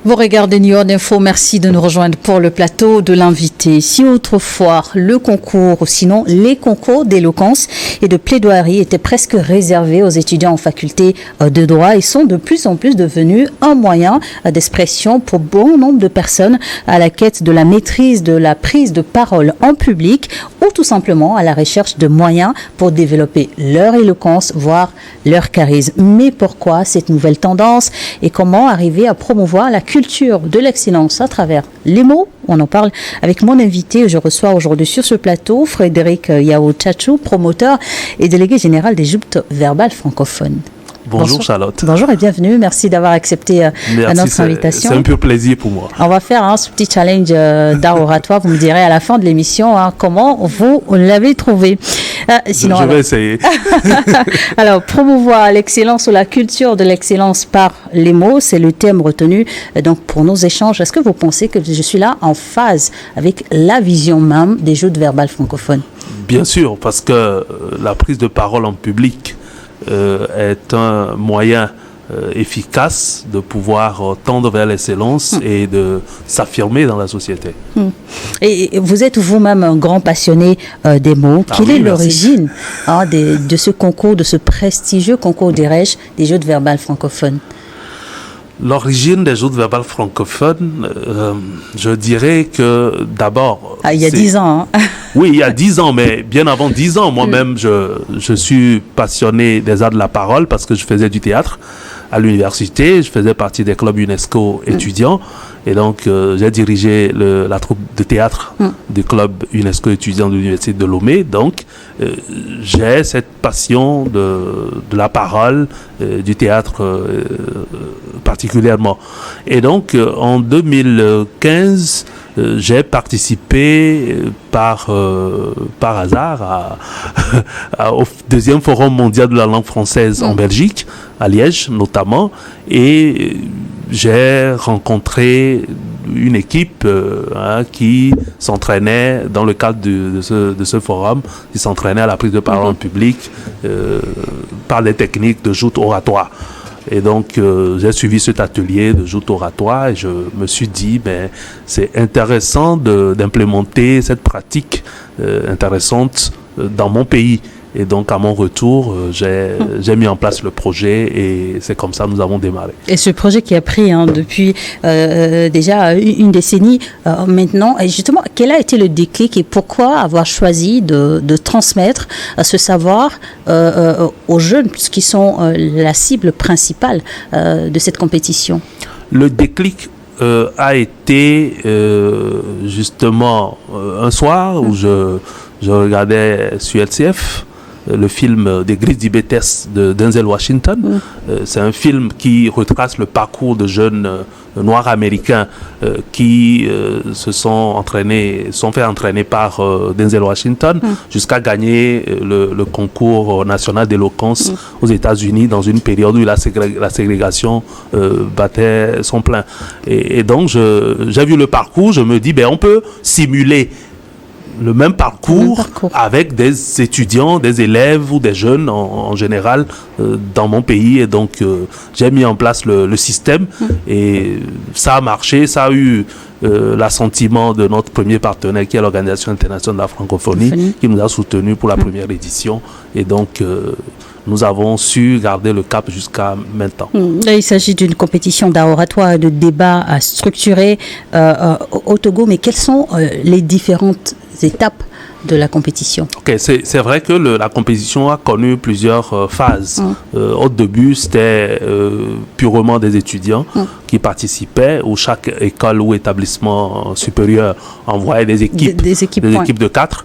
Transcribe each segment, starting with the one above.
Vous regardez New York Info, merci de nous rejoindre pour le plateau de l'invité. Si autrefois le concours, ou sinon les concours d'éloquence et de plaidoirie étaient presque réservés aux étudiants en faculté de droit, ils sont de plus en plus devenus un moyen d'expression pour bon nombre de personnes à la quête de la maîtrise de la prise de parole en public ou tout simplement à la recherche de moyens pour développer leur éloquence, voire leur charisme. Mais pourquoi cette nouvelle tendance et comment arriver à promouvoir la culture de l'excellence à travers les mots? On en parle avec mon invité. Je reçois aujourd'hui sur ce plateau Frédéric Yao Tchatchou, promoteur et délégué général des joutes verbales francophones. Bonjour Charlotte. Bonjour et bienvenue. Merci d'avoir accepté notre invitation. C'est un pur plaisir pour moi. On va faire ce petit challenge d'art oratoire. Vous me direz à la fin de l'émission comment vous l'avez trouvé. Sinon, je vais essayer. Alors, promouvoir l'excellence ou la culture de l'excellence par les mots, c'est le thème retenu donc pour nos échanges. Est-ce que vous pensez que je suis là en phase avec la vision même des joutes verbales francophones? Bien sûr, parce que la prise de parole en public est un moyen efficace de pouvoir tendre vers l'excellence et de s'affirmer dans la société. Et vous êtes vous-même un grand passionné des mots. Quelle est l'origine de ce concours, de ce prestigieux concours des joutes verbales francophones? L'origine des joutes verbales francophones, je dirais que d'abord... il y a 10 ans. Oui, il y a 10 ans, mais bien avant 10 ans, moi-même, je suis passionné des arts de la parole parce que je faisais du théâtre à l'université. Je faisais partie des clubs UNESCO étudiants. Et donc, j'ai dirigé la troupe de théâtre du club UNESCO étudiant de l'université de Lomé. Donc, j'ai cette passion de la parole, du théâtre particulièrement. Et donc, en 2015, j'ai participé par hasard au deuxième forum mondial de la langue française en Belgique, à Liège notamment, et j'ai rencontré une équipe qui s'entraînait dans le cadre de ce forum, qui s'entraînait à la prise de parole en public par des techniques de joute oratoire. Et donc, j'ai suivi cet atelier de joute oratoire et je me suis dit, c'est intéressant d'implémenter cette pratique intéressante dans mon pays. Et donc, à mon retour, j'ai mis en place le projet et c'est comme ça que nous avons démarré. Et ce projet qui a pris depuis déjà une décennie maintenant, et justement, quel a été le déclic et pourquoi avoir choisi de transmettre ce savoir aux jeunes, qui sont la cible principale de cette compétition? Le déclic a été justement un soir où je regardais sur LCF le film des Grises d'Ibétès de Denzel Washington. C'est un film qui retrace le parcours de jeunes noirs américains qui se sont fait entraîner par Denzel Washington jusqu'à gagner le concours national d'éloquence aux États-Unis dans une période où la ségrégation battait son plein. Et donc, j'ai vu le parcours, je me dis, on peut simuler le même parcours avec des étudiants, des élèves ou des jeunes en général dans mon pays. Et donc, j'ai mis en place le système et ça a marché. Ça a eu l'assentiment de notre premier partenaire qui est l'Organisation internationale de la francophonie qui nous a soutenus pour la première édition. Et donc, nous avons su garder le cap jusqu'à maintenant. Il s'agit d'une compétition d'art oratoire et de débat structuré au Togo. Mais quelles sont les différentes étapes de la compétition? C'est vrai que la compétition a connu plusieurs phases. Au début, c'était purement des étudiants qui participaient, où chaque école ou établissement supérieur envoyait des équipes de 4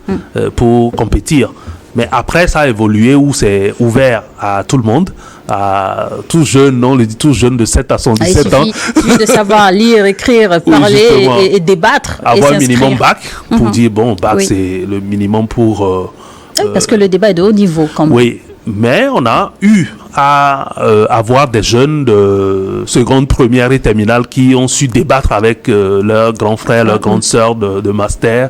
pour compétir. Mais après, ça a évolué où c'est ouvert à tout le monde, à tous jeunes, on le dit tous jeunes de 7 à 117 ans. Il suffit de savoir lire, écrire, parler et débattre. Avoir un minimum bac pour dire, bac c'est le minimum pour... parce que le débat est de haut niveau quand même. Oui, mais on a eu à avoir des jeunes de seconde, première et terminale qui ont su débattre avec leurs grands frères, leurs grandes sœurs de master,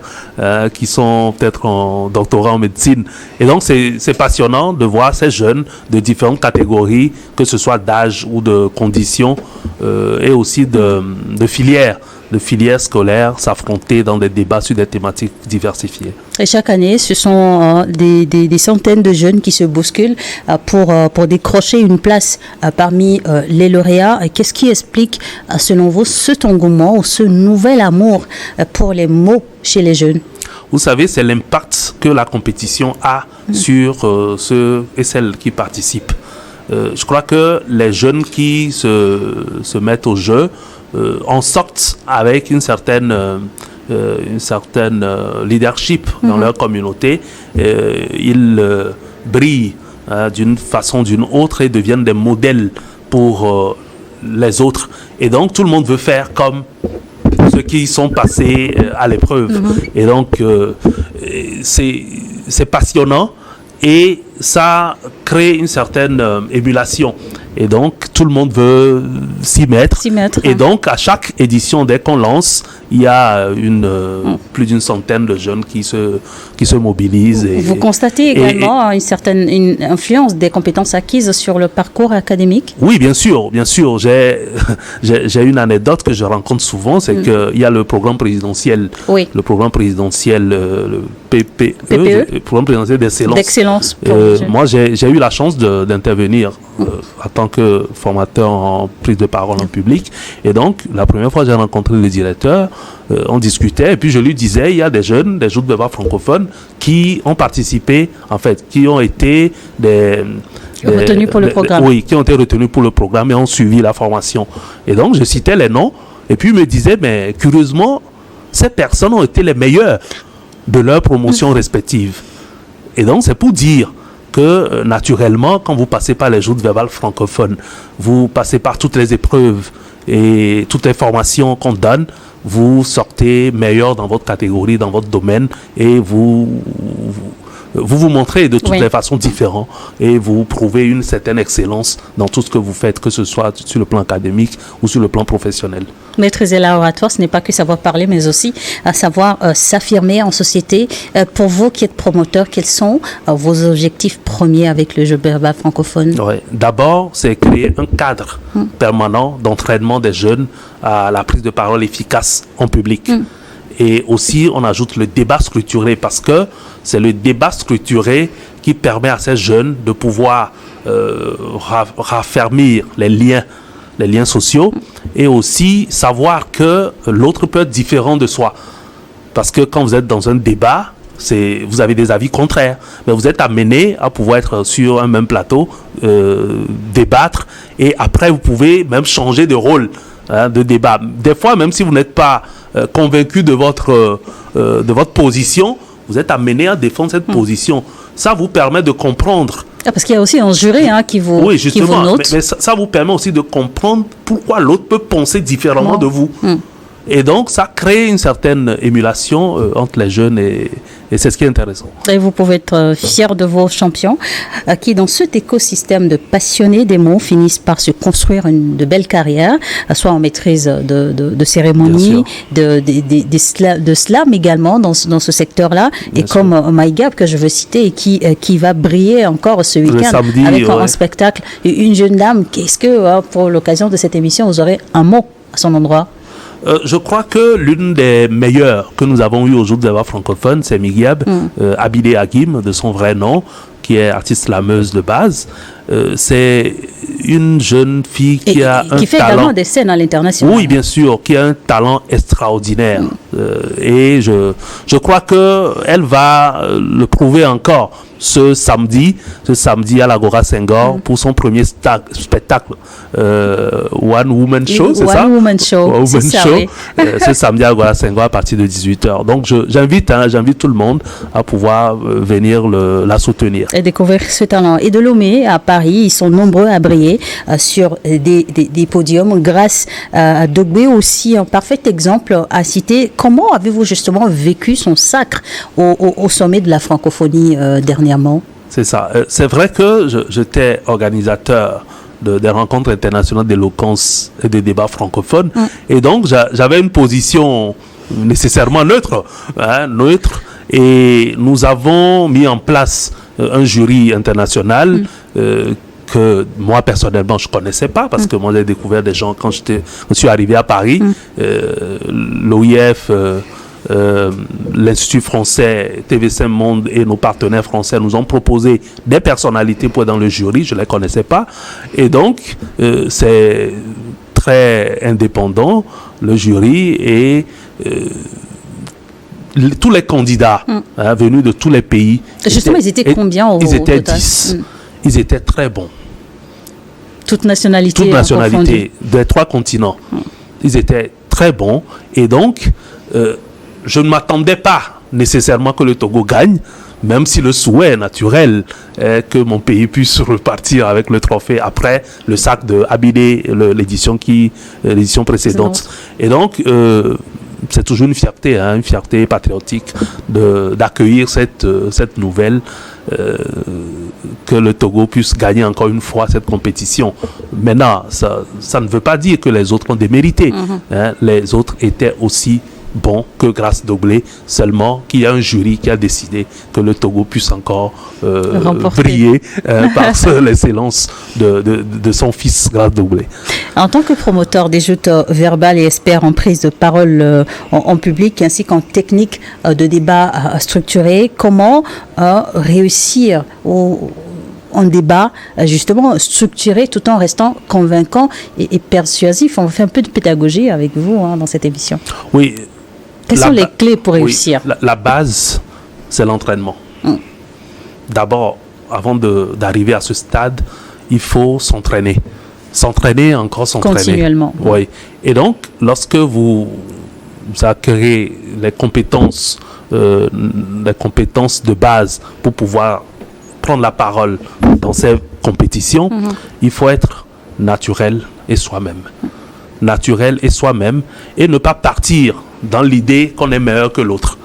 qui sont peut-être en doctorat en médecine. Et donc, c'est passionnant de voir ces jeunes de différentes catégories, que ce soit d'âge ou de conditions, et aussi de filières scolaires s'affronter dans des débats sur des thématiques diversifiées. Et chaque année, ce sont des centaines de jeunes qui se bousculent pour décrocher une place parmi les lauréats. Qu'est-ce qui explique, selon vous, cet engouement ou ce nouvel amour pour les mots chez les jeunes? Vous savez, c'est l'impact que la compétition a sur ceux et celles qui participent. Je crois que les jeunes qui se mettent au jeu en sortent avec une certaine leadership dans leur communauté. Ils brillent d'une façon ou d'une autre et deviennent des modèles pour les autres. Et donc, tout le monde veut faire comme ceux qui sont passés à l'épreuve. Et donc, c'est passionnant et ça crée une certaine émulation. Et donc, tout le monde veut s'y mettre. Et donc, à chaque édition, dès qu'on lance, il y a plus d'une centaine de jeunes qui se mobilisent. Vous constatez également une certaine influence des compétences acquises sur le parcours académique? Oui, bien sûr. J'ai une anecdote que je rencontre souvent, c'est qu'il y a le programme présidentiel, le programme présidentiel, le PPE, le programme présidentiel d'excellence. Moi, j'ai eu la chance d'intervenir en tant que formateur en prise de parole en public. Et donc, la première fois que j'ai rencontré le directeur, on discutait et puis je lui disais, il y a des jeunes, des Joutes Béba francophones qui ont participé, en fait, qui ont été retenus pour le programme. Oui, qui ont été retenus pour le programme et ont suivi la formation. Et donc, je citais les noms et puis il me disait, mais curieusement, ces personnes ont été les meilleures de leur promotion respective. Et donc, c'est pour dire que naturellement, quand vous passez par les joutes verbales francophones, vous passez par toutes les épreuves et toutes les formations qu'on donne, vous sortez meilleur dans votre catégorie, dans votre domaine, et vous montrez de toutes les façons différentes et vous prouvez une certaine excellence dans tout ce que vous faites, que ce soit sur le plan académique ou sur le plan professionnel. Maîtriser l'art oratoire, ce n'est pas que savoir parler, mais aussi savoir s'affirmer en société. Pour vous qui êtes promoteur, quels sont vos objectifs premiers avec le jeu verbal francophone? D'abord, c'est créer un cadre permanent d'entraînement des jeunes à la prise de parole efficace en public. Et aussi, on ajoute le débat structuré parce que c'est le débat structuré qui permet à ces jeunes de pouvoir raffermir les liens sociaux et aussi savoir que l'autre peut être différent de soi. Parce que quand vous êtes dans un débat, vous avez des avis contraires, mais vous êtes amené à pouvoir être sur un même plateau, débattre, et après vous pouvez même changer de rôle de débat. Des fois, même si vous n'êtes pas convaincu de votre position, vous êtes amené à défendre cette position. Ça vous permet de comprendre. Parce qu'il y a aussi un jury qui vous note. Mais ça vous permet aussi de comprendre pourquoi l'autre peut penser différemment de vous. Et donc, ça crée une certaine émulation entre les jeunes et c'est ce qui est intéressant. Et vous pouvez être fiers de vos champions qui, dans cet écosystème de passionnés des mots, finissent par se construire de belles carrières, soit en maîtrise de cérémonie, de slam également dans ce secteur-là, et comme MyGap que je veux citer et qui va briller encore ce week-end avec un spectacle. Une jeune dame, est-ce que pour l'occasion de cette émission, vous aurez un mot à son endroit? Je crois que l'une des meilleures que nous avons eues aujourd'hui de la francophone, c'est Migiab, Abide Hakim, de son vrai nom, qui est artiste slameuse de base. C'est une jeune fille qui a un talent... Qui fait également des scènes à l'international. Oui, bien sûr, qui a un talent extraordinaire. Et je crois qu'elle va le prouver encore ce samedi à l'Agora Senghor pour son premier spectacle One Woman Show, c'est ça? One Woman Show, c'est ça, oui. Ce samedi à l'Agora Senghor à partir de 18h. Donc j'invite tout le monde à pouvoir venir la soutenir. Et découvrir ce talent. Et de Lomé à Paris, ils sont nombreux à briller sur des podiums grâce à Dogbe aussi, un parfait exemple à citer. Comment avez-vous justement vécu son sacre au sommet de la francophonie dernièrement? C'est ça. C'est vrai que j'étais organisateur des rencontres internationales d'éloquence et des débats francophones. Et donc, j'avais une position nécessairement neutre. Et nous avons mis en place un jury international que moi, personnellement, je ne connaissais pas parce que moi, j'ai découvert des gens quand je suis arrivé à Paris. L'OIF, l'Institut français, TV5 Monde et nos partenaires français nous ont proposé des personnalités pour être dans le jury. Je ne les connaissais pas. Et donc, c'est très indépendant, le jury, et tous les candidats venus de tous les pays. Justement, ils étaient combien au Ils étaient total? 10. Ils étaient très bons. Toutes nationalités des 3 continents. Ils étaient très bons. Et donc, je ne m'attendais pas nécessairement que le Togo gagne, même si le souhait naturel est que mon pays puisse repartir avec le trophée après le sac de Abidé, l'édition précédente. Et donc, c'est toujours une fierté patriotique d'accueillir cette nouvelle, que le Togo puisse gagner encore une fois cette compétition. Maintenant, ça ne veut pas dire que les autres ont démérité. Les autres étaient aussi bons que Grâce Doblé, seulement qu'il y a un jury qui a décidé que le Togo puisse encore briller par l'excellence de son fils Grâce Doblé. En tant que promoteur des joutes verbales et expert en prise de parole en public ainsi qu'en technique de débat structuré, comment réussir en débat justement structuré tout en restant convaincant et persuasif? On fait un peu de pédagogie avec vous dans cette émission. Oui. Quelles sont les clés pour réussir? La base, c'est l'entraînement. D'abord, avant d'arriver à ce stade, il faut s'entraîner. S'entraîner, encore s'entraîner. Continuellement. Oui. Et donc, lorsque vous acquérez les compétences de base pour pouvoir prendre la parole dans ces compétitions, il faut être naturel et soi-même. Naturel et soi-même, et ne pas partir dans l'idée qu'on est meilleur que l'autre.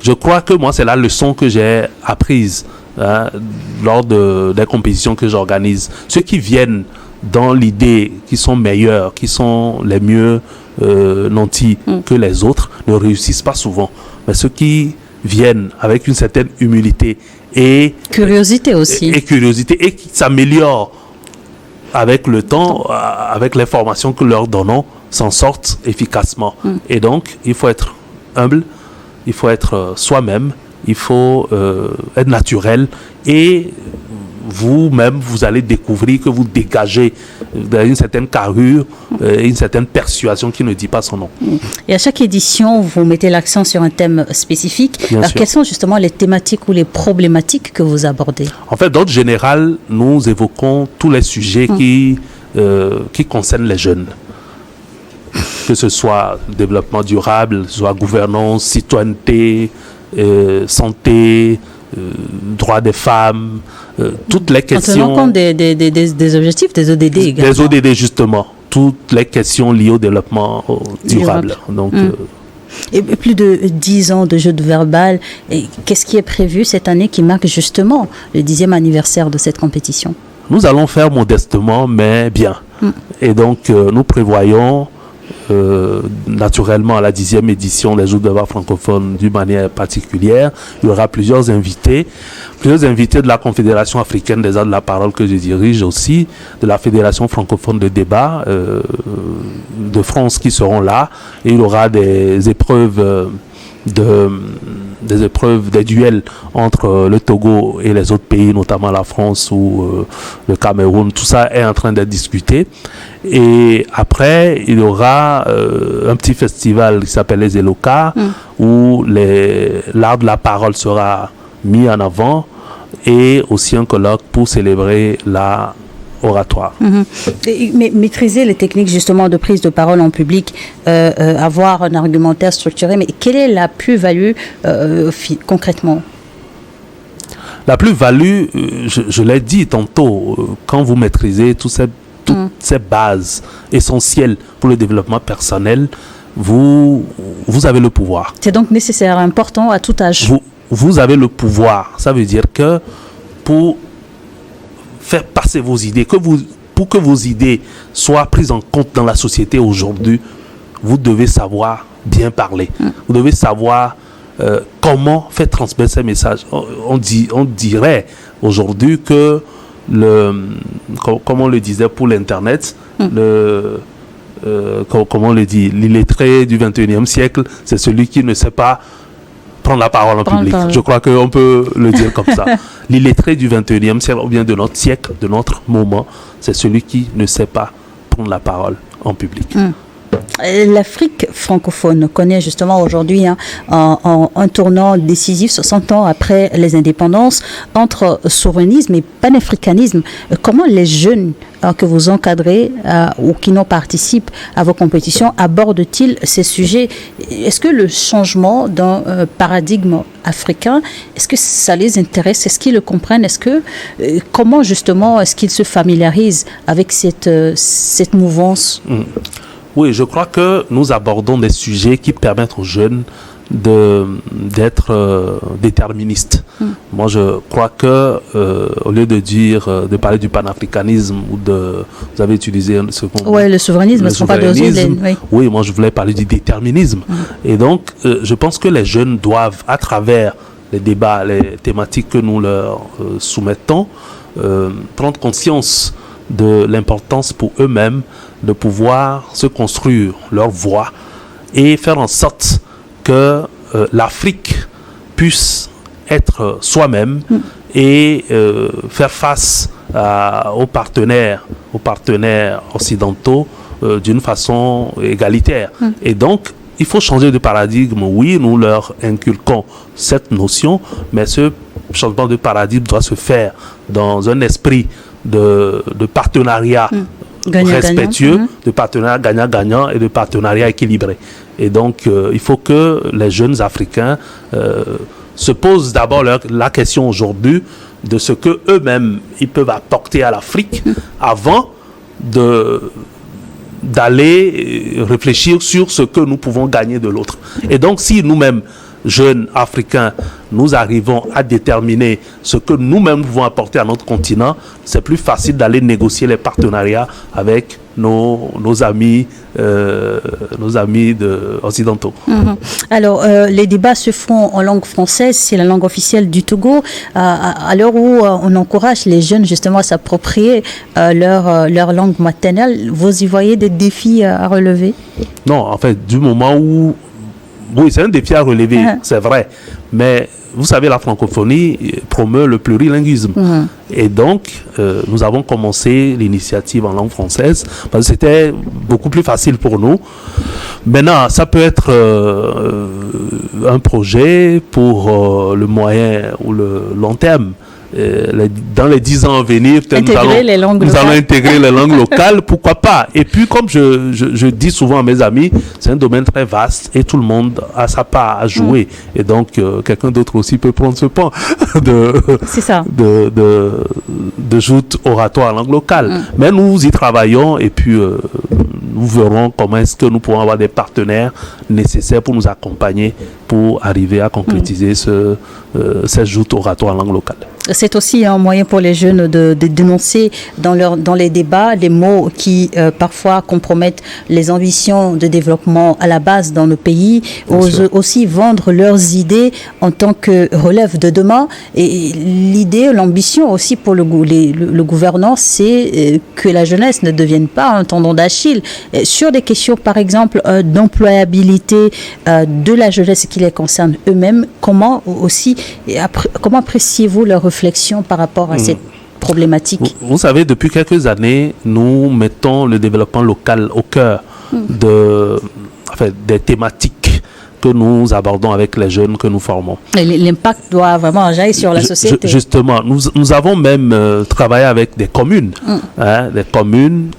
Je crois que moi, c'est la leçon que j'ai apprise lors des compétitions que j'organise. Ceux qui viennent dans l'idée qu'ils sont meilleurs, qui sont les mieux nantis que les autres, ne réussissent pas souvent. Mais ceux qui viennent avec une certaine humilité et curiosité aussi. Et curiosité, et qui s'améliorent avec le temps, avec les formations que nous leur donnons, s'en sortent efficacement. Et donc, il faut être humble, il faut être soi-même, il faut être naturel, et vous-même, vous allez découvrir que vous dégagez une certaine carrure, une certaine persuasion qui ne dit pas son nom. Et à chaque édition, vous mettez l'accent sur un thème spécifique. Bien Alors, sûr. quelles sont justement les thématiques ou les problématiques que vous abordez? En fait, d'ordre général, nous évoquons tous les sujets qui concernent les jeunes. Que ce soit développement durable, soit gouvernance, citoyenneté, santé, droits des femmes, toutes les questions. En tenant compte des objectifs, des ODD également. Des ODD, justement. Toutes les questions liées au développement durable. Donc, Et plus de 10 ans de jeux de verbal. Et qu'est-ce qui est prévu cette année qui marque justement le 10e anniversaire de cette compétition? nous allons faire modestement, mais bien. Et donc, nous prévoyons naturellement à la 10e édition des Joutes de Débats francophones d'une manière particulière. Il y aura plusieurs invités de la Confédération africaine des arts de la parole que je dirige aussi, de la Fédération francophone de débat de France qui seront là. Et il y aura des épreuves des duels entre le Togo et les autres pays, notamment la France ou le Cameroun. Tout ça est en train d'être discuté. Et après, il y aura un petit festival qui s'appelle les Eloka, où l'art de la parole sera mis en avant, et aussi un colloque pour célébrer la oratoire. Mais maîtriser les techniques justement de prise de parole en public, avoir un argumentaire structuré, mais quelle est la plus-value concrètement? La plus-value, je l'ai dit tantôt, quand vous maîtrisez toutes ces bases essentielles pour le développement personnel, vous avez le pouvoir. C'est donc nécessaire, important à tout âge. Vous avez le pouvoir. Ça veut dire que pour faire passer vos idées, pour que vos idées soient prises en compte dans la société aujourd'hui, vous devez savoir bien parler. Vous devez savoir comment faire transmettre ces messages. On dirait aujourd'hui que comme on le disait pour l'Internet, comment on le dit, l'illettré du 21e siècle, c'est celui qui ne sait pas prendre la parole en public. Je crois qu'on peut le dire comme ça. L'illettré du 21e siècle, ou bien de notre siècle, de notre moment, c'est celui qui ne sait pas prendre la parole en public. L'Afrique francophone connaît justement aujourd'hui un tournant décisif 60 ans après les indépendances entre souverainisme et panafricanisme. Comment les jeunes que vous encadrez ou qui n'en participent à vos compétitions abordent-ils ces sujets? Est-ce que le changement d'un paradigme africain, est-ce que ça les intéresse? Est-ce qu'ils le comprennent? Comment justement est-ce qu'ils se familiarisent avec cette mouvance? Oui, je crois que nous abordons des sujets qui permettent aux jeunes d'être déterministes. Moi, je crois que au lieu de parler du panafricanisme ou vous avez utilisé le souverainisme, oui, moi je voulais parler du déterminisme. Et donc, je pense que les jeunes doivent, à travers les débats, les thématiques que nous leur soumettons, prendre conscience de l'importance pour eux-mêmes de pouvoir se construire leur voie et faire en sorte que l'Afrique puisse être soi-même et faire face aux partenaires occidentaux d'une façon égalitaire. Et donc, il faut changer de paradigme. Oui, nous leur inculquons cette notion, mais ce changement de paradigme doit se faire dans un esprit de partenariat respectueux, de partenariat gagnant-gagnant et de partenariat équilibré. Et donc, il faut que les jeunes Africains se posent d'abord la question aujourd'hui de ce que eux-mêmes ils peuvent apporter à l'Afrique avant d'aller réfléchir sur ce que nous pouvons gagner de l'autre. Et donc, si nous-mêmes, jeunes Africains, nous arrivons à déterminer ce que nous-mêmes pouvons apporter à notre continent, c'est plus facile d'aller négocier les partenariats avec nos amis occidentaux. Alors, les débats se font en langue française, c'est la langue officielle du Togo. À l'heure où on encourage les jeunes justement à s'approprier leur langue maternelle, vous y voyez des défis à relever? Non, en fait, du moment où oui, c'est un défi à relever, c'est vrai. Mais vous savez, la francophonie promeut le plurilinguisme. Et donc, nous avons commencé l'initiative en langue française parce que c'était beaucoup plus facile pour nous. Maintenant, ça peut être un projet pour le moyen ou le long terme. Dans les 10 ans à venir, nous allons intégrer les langues locales, pourquoi pas. Et puis, comme je dis souvent à mes amis, c'est un domaine très vaste et tout le monde a sa part à jouer. Et donc, quelqu'un d'autre aussi peut prendre ce pan de joute oratoire en langue locale. Mais nous y travaillons et puis nous verrons comment est-ce que nous pourrons avoir des partenaires nécessaires pour nous accompagner pour arriver à concrétiser cette joute oratoire en langue locale. C'est aussi un moyen pour les jeunes de dénoncer dans les débats les mots qui parfois compromettent les ambitions de développement à la base dans nos pays, aussi vendre leurs idées en tant que relève de demain. Et l'idée, l'ambition aussi pour le gouvernant, c'est que la jeunesse ne devienne pas un tendon d'Achille. Sur des questions, par exemple, d'employabilité de la jeunesse qui les concerne eux-mêmes, comment appréciez-vous leur réflexion par rapport à cette problématique? Vous savez, depuis quelques années, nous mettons le développement local au cœur des thématiques que nous abordons avec les jeunes que nous formons. L'impact doit vraiment agir sur la société. Justement, nous avons même travaillé avec des communes, des communes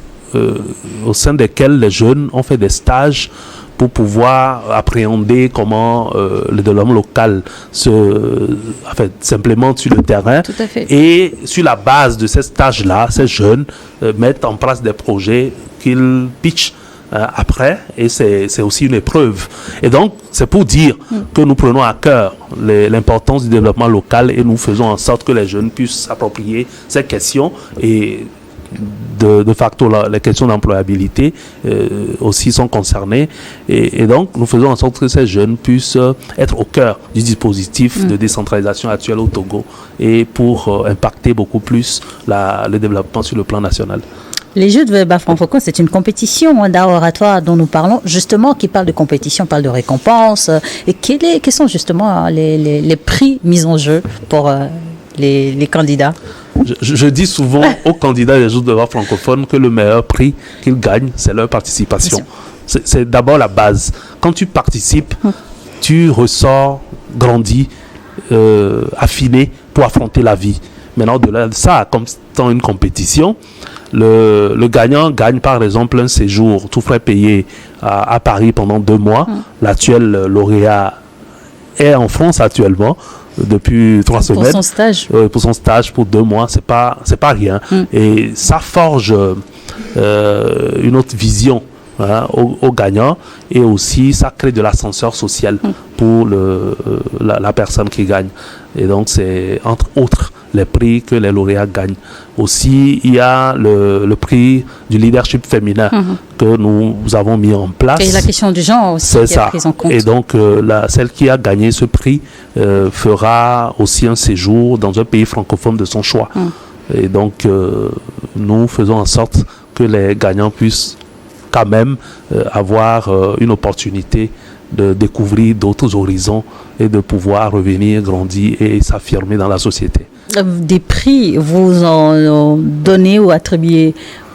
au sein desquelles les jeunes ont fait des stages pour pouvoir appréhender comment le développement local s'implémente sur le terrain. Tout à fait. Et sur la base de ces stages-là, ces jeunes mettent en place des projets qu'ils pitchent après, et c'est aussi une épreuve. Et donc, c'est pour dire que nous prenons à cœur l'importance du développement local et nous faisons en sorte que les jeunes puissent s'approprier ces questions et de facto les questions d'employabilité aussi sont concernées et donc nous faisons en sorte que ces jeunes puissent être au cœur du dispositif de décentralisation actuel au Togo et pour impacter beaucoup plus le développement sur le plan national. Les Jeux de Verba francophone, c'est une compétition d'art oratoire dont nous parlons, justement, qui parle de compétition, parle de récompense. Et quels sont justement les prix mis en jeu pour les candidats? Je dis souvent aux candidats des Jeux de Verba francophone que le meilleur prix qu'ils gagnent, c'est leur participation. C'est d'abord la base. Quand tu participes, tu ressors grandi, affiné pour affronter la vie. Maintenant, au-delà de ça, comme dans une compétition, le gagnant gagne par exemple un séjour tout frais payé à Paris pendant 2 mois. L'actuel lauréat est en France actuellement depuis 3 semaines. Pour son stage, pour 2 mois, c'est pas rien. Et ça forge une autre vision aux gagnants et aussi ça crée de l'ascenseur social pour la personne qui gagne. Et donc c'est entre autres les prix que les lauréats gagnent. Aussi, il y a le prix du leadership féminin que nous avons mis en place. Et la question du genre aussi qui est prise en compte. Et donc, celle qui a gagné ce prix fera aussi un séjour dans un pays francophone de son choix. Et donc, nous faisons en sorte que les gagnants puissent quand même avoir une opportunité de découvrir d'autres horizons et de pouvoir revenir, grandir et s'affirmer dans la société. Des prix, vous en donnez ou attribuez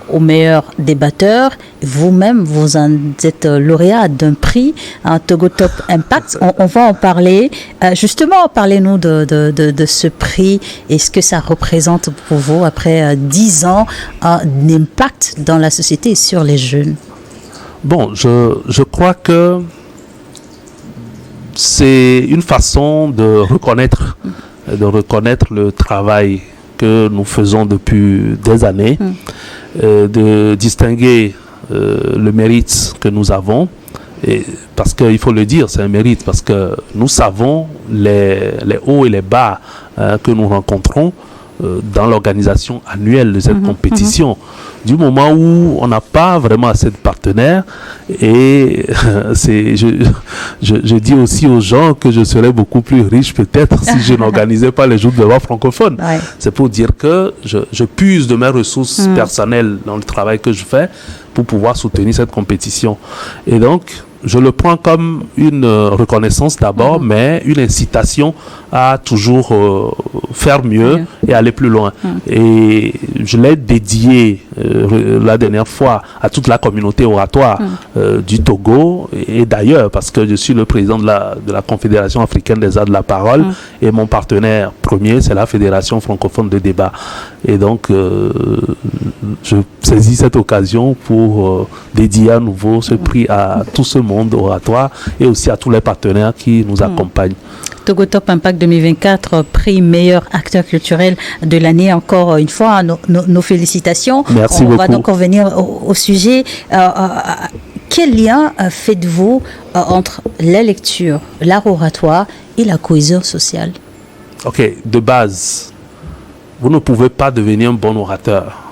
aux meilleurs débatteurs. Vous-même, vous en êtes lauréat d'un prix, un Togo Top Impact. On va en parler. Justement, parlez-nous de ce prix et ce que ça représente pour vous après 10 ans d'impact dans la société et sur les jeunes. Bon, je crois que c'est une façon de reconnaître le travail que nous faisons depuis des années, de distinguer le mérite que nous avons, et parce qu'il faut le dire, c'est un mérite, parce que nous savons les hauts et les bas que nous rencontrons dans l'organisation annuelle de cette compétition. Du moment où on n'a pas vraiment assez de partenaires, et je dis aussi aux gens que je serais beaucoup plus riche peut-être si je n'organisais pas les Jeux de Verba francophones. Ouais. C'est pour dire que je puise de mes ressources personnelles dans le travail que je fais pour pouvoir soutenir cette compétition. Et donc, je le prends comme une reconnaissance d'abord, mais une incitation à toujours faire mieux et aller plus loin. Et je l'ai dédié la dernière fois à toute la communauté oratoire du Togo et d'ailleurs, parce que je suis le président de la Confédération africaine des arts de la parole et mon partenaire premier, c'est la Fédération francophone de débat. Et donc, je saisis cette occasion pour dédier à nouveau ce prix à tout ce monde oratoire et aussi à tous les partenaires qui nous accompagnent. Togo Top Impact 2024, prix meilleur acteur culturel de l'année. Encore une fois, nos félicitations. Merci beaucoup. On va donc revenir au sujet. Quel lien faites-vous entre la lecture, l'art oratoire et la cohésion sociale? Ok, de base, vous ne pouvez pas devenir un bon orateur,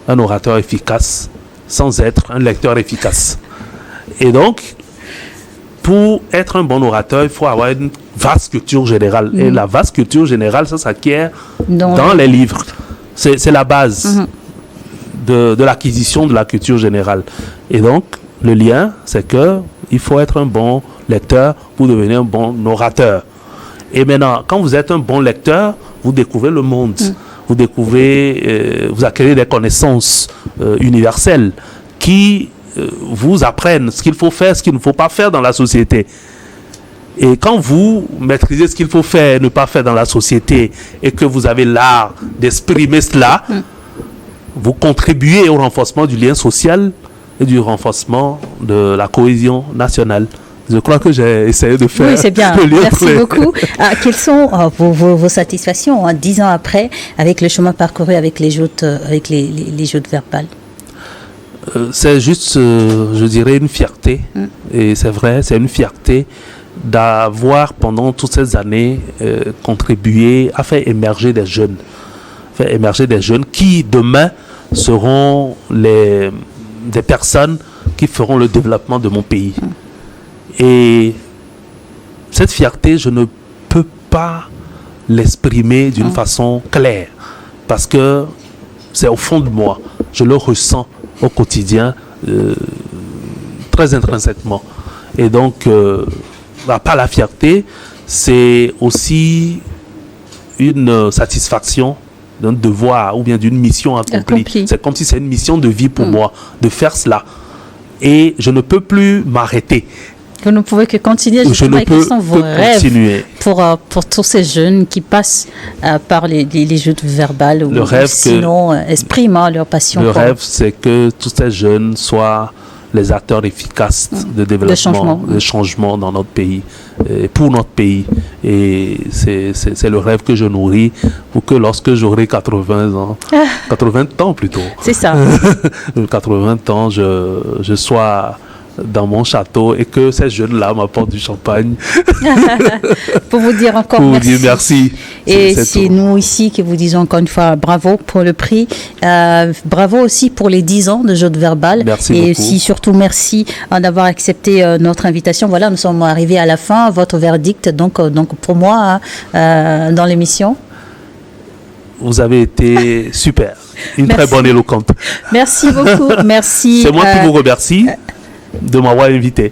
un orateur efficace, sans être un lecteur efficace. Et donc, pour être un bon orateur, il faut avoir une vaste culture générale. Et la vaste culture générale, ça s'acquiert dans les livres. C'est la base de l'acquisition de la culture générale. Et donc, le lien, c'est qu'il faut être un bon lecteur pour devenir un bon orateur. Et maintenant, quand vous êtes un bon lecteur, vous découvrez le monde. Vous découvrez, vous acquérez des connaissances universelles qui vous apprennent ce qu'il faut faire, ce qu'il ne faut pas faire dans la société. Et quand vous maîtrisez ce qu'il faut faire et ne pas faire dans la société et que vous avez l'art d'exprimer cela, vous contribuez au renforcement du lien social et du renforcement de la cohésion nationale. Je crois que j'ai essayé de faire. Oui, c'est bien. Merci beaucoup. Quelles sont vos satisfactions 10 ans après avec le chemin parcouru avec les Jeux de Verbal? C'est juste, je dirais, une fierté. Et c'est vrai, c'est une fierté d'avoir, pendant toutes ces années, contribué à faire émerger des jeunes. Faire émerger des jeunes qui, demain, seront des personnes qui feront le développement de mon pays. Et cette fierté, je ne peux pas l'exprimer d'une façon claire. Parce que c'est au fond de moi. Je le ressens au quotidien, très intrinsèquement. Et donc, pas la fierté, c'est aussi une satisfaction d'un devoir ou bien d'une mission accomplie. C'est comme si c'est une mission de vie pour moi, de faire cela. Et je ne peux plus m'arrêter. Vous ne pouvez que continuer. Je ne peux vos rêves continuer. Pour tous ces jeunes qui passent par les jeux verbales ou sinon expriment leur passion. Le rêve, c'est que tous ces jeunes soient les acteurs efficaces de développement, de changement dans notre pays, et pour notre pays. Et c'est le rêve que je nourris pour que lorsque j'aurai 80 ans, 80 ans plutôt. C'est ça. 80 ans, je sois dans mon château et que ces jeunes-là m'apportent du champagne. Pour vous dire encore pour merci. Vous dire merci. Et c'est nous ici qui vous disons encore une fois bravo pour le prix. Bravo aussi pour les 10 ans de Jeux de Verbal. Merci et beaucoup. aussi surtout merci d'avoir accepté notre invitation. Voilà, nous sommes arrivés à la fin. Votre verdict, donc pour moi, dans l'émission. Vous avez été super. Une très bonne éloquente. Merci beaucoup. Merci. C'est moi qui vous remercie de m'avoir invité.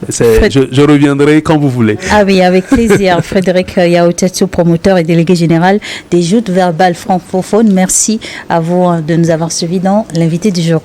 Je reviendrai quand vous voulez. Ah oui, avec plaisir. Frédéric Yaotetsu, promoteur et délégué général des Jeux de Verbal francophones. Merci à vous de nous avoir suivis dans l'invité du jour.